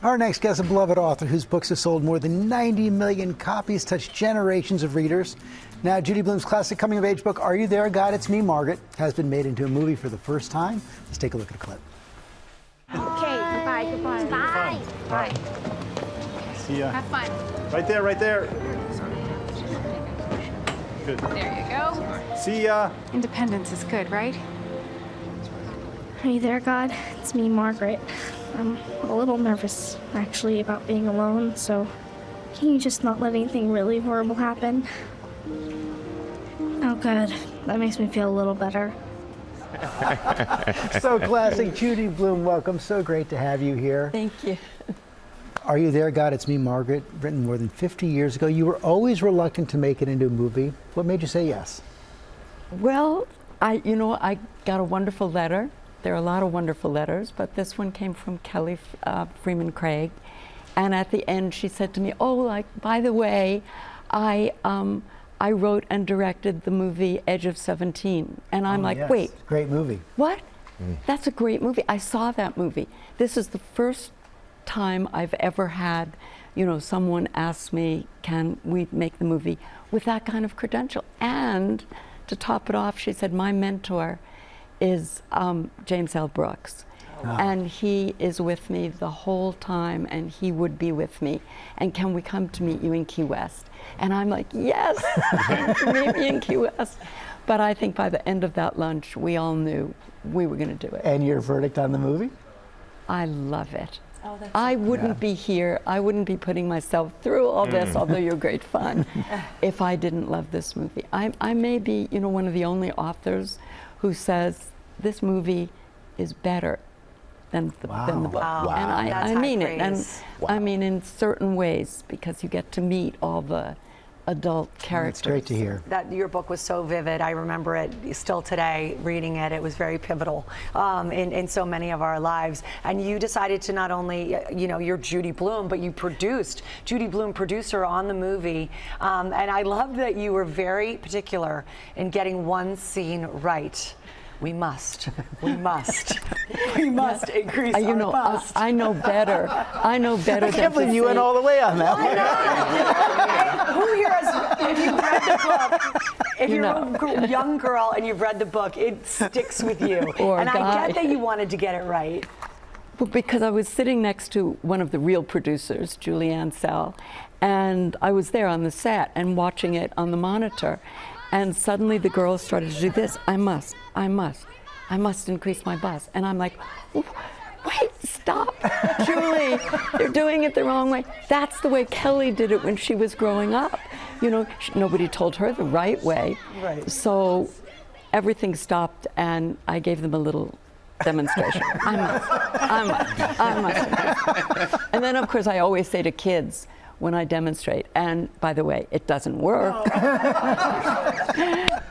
Our next guest, a beloved author whose books have sold more than 90 million copies, touched generations of readers. Now, Judy Blume's classic coming-of-age book, Are You There, God? It's Me, Margaret, has been made into a movie for the first time. Let's take a look at a clip. Okay, goodbye, goodbye. Bye. Bye. See ya. Have fun. Right there, right there. Good. There you go. See ya. Independence is good, right? Are you there, God? It's me, Margaret. I'm a little nervous, actually, about being alone, so can you just not let anything really horrible happen? Oh, good. That makes me feel a little better. So classic. Judy Blume, welcome. So great to have you here. Thank you. Are You There, God? It's Me, Margaret, written more than 50 years ago. You were always reluctant to make it into a movie. What made you say yes? Well, I got a wonderful letter. There are a lot of wonderful letters, but this one came from Kelly Freeman Craig. And at the end, she said to me, oh, by the way, I wrote and directed the movie Edge of 17. And I'm like, yes. wait. Great movie. What? That's a great movie. I saw that movie. This is the first time I've ever had, someone ask me, can we make the movie with that kind of credential? And to top it off, she said, my mentor is James L. Brooks. Wow. And he is with me the whole time, and he would be with me. And can we come to meet you in Key West? And I'm like, yes, meet me in Key West. But I think by the end of that lunch, we all knew we were going to do it. And your verdict on the movie? I love it. Oh, that's I wouldn't be here, I wouldn't be putting myself through all this, although you're great fun, if I didn't love this movie. I may be, one of the only authors who says this movie is better than the book. Wow. And I mean it. And I mean in certain ways, because you get to meet all the adult characters. It's great to hear. That your book was so vivid. I remember it still today, reading it. It was very pivotal in so many of our lives. And you decided to not only, you're Judy Blume, but you produced, Judy Blume, producer on the movie. And I love that you were very particular in getting one scene right. We must increase our bust. I know better. I know better. I can't believe you went all the way on that one. Who here has, if you've read the book, if you're a young girl and you've read the book, it sticks with you. Or and a guy. I get that you wanted to get it right. Well, because I was sitting next to one of the real producers, Julianne Sell, and I was there on the set and watching it on the monitor. And suddenly the girls started to do this. I must increase my bust. And I'm like, wait, stop, Julie, they're doing it the wrong way. That's the way Kelly did it when she was growing up. Nobody told her the right way. Right. So everything stopped, and I gave them a little demonstration. I must. And then, of course, I always say to kids, when I demonstrate, and by the way, it doesn't work.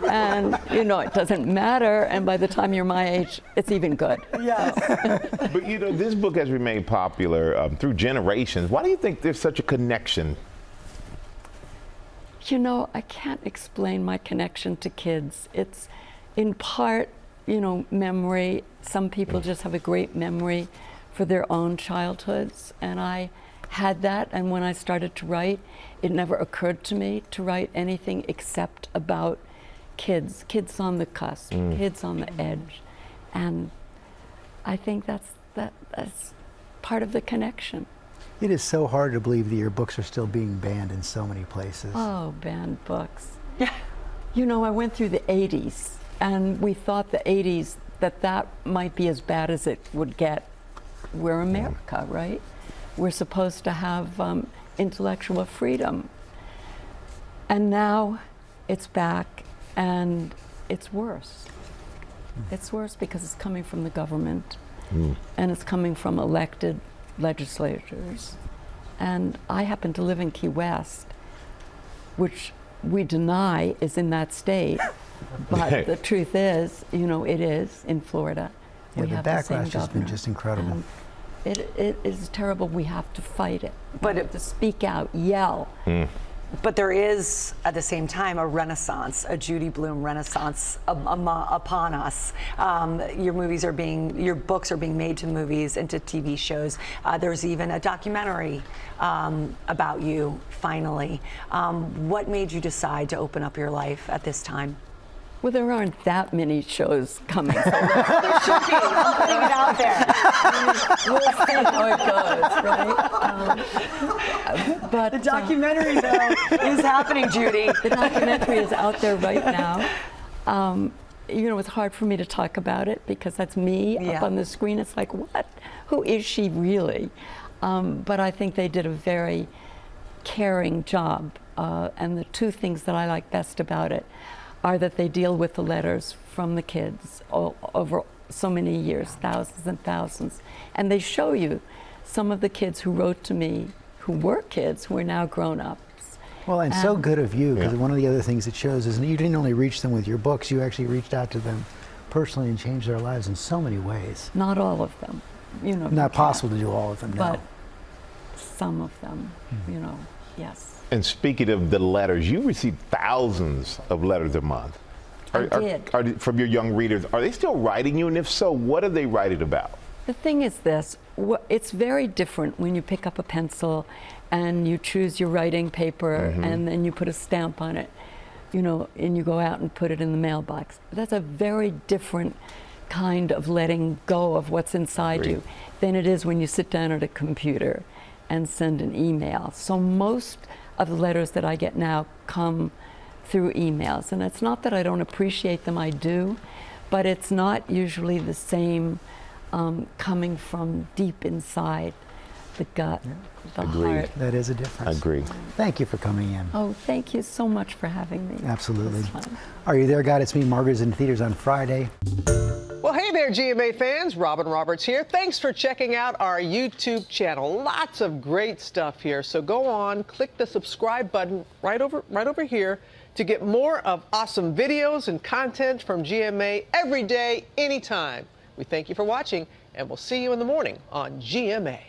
And it doesn't matter, and by the time you're my age, it's even good. Yes. But this book has remained popular through generations. Why do you think there's such a connection? I can't explain my connection to kids. It's in part, memory. Some people just have a great memory for their own childhoods, and I had that, and when I started to write, it never occurred to me to write anything except about kids on the cusp, kids on the edge, and I think that's part of the connection. It is so hard to believe that your books are still being banned in so many places. Oh, banned books. I went through the 80s, and we thought the 80s that might be as bad as it would get. We're America, right? We're supposed to have intellectual freedom. And now it's back, and it's worse. It's worse because it's coming from the government, and it's coming from elected legislators. And I happen to live in Key West, which we deny is in that state, but the truth is, it is in Florida. Yeah, we the have the same backlash has been governor. just incredible. It is terrible. We have to fight it. But we have to speak out, yell. But there is, at the same time, a renaissance, a Judy Blume renaissance upon us. Your books are being made to movies and to TV shows. There's even a documentary about you, finally. What made you decide to open up your life at this time? Well, there aren't that many shows coming. So There should be. I'm putting it out there. we'll see how it goes, right? But The documentary, though, is happening, Judy. the documentary is out there right now. You know, it's hard for me to talk about it because that's me Yeah. up on the screen. It's like, what? Who is she really? But I think they did a very caring job. And the two things that I like best about it are that they deal with the letters from the kids over so many years, thousands and thousands. And they show you some of the kids who wrote to me, who were kids, who are now grown-ups. Well, and so good of you, because one of the other things it shows is that you didn't only reach them with your books, you actually reached out to them personally and changed their lives in so many ways. Not all of them, you know. Not possible to do all of them, no. But some of them, you know, yes. And speaking of the letters, you receive thousands of letters a month. I did. From your young readers. Are they still writing you? And if so, what are they writing about? The thing is this, it's very different when you pick up a pencil and you choose your writing paper and then you put a stamp on it, you know, and you go out and put it in the mailbox. That's a very different kind of letting go of what's inside you than it is when you sit down at a computer and send an email. So most of the letters that I get now come through emails. And it's not that I don't appreciate them, I do, but it's not usually the same coming from deep inside the gut, the heart. That is a difference. Agree. Thank you for coming in. Oh, thank you so much for having me. Absolutely. It was fun. Are You There, God? It's Me, Margaret, is in theaters on Friday. Well, hey there, GMA fans. Robin Roberts here. Thanks for checking out our YouTube channel. Lots of great stuff here. So go on, click the subscribe button right over here to get more of awesome videos and content from GMA every day, anytime. We thank you for watching, and we'll see you in the morning on GMA.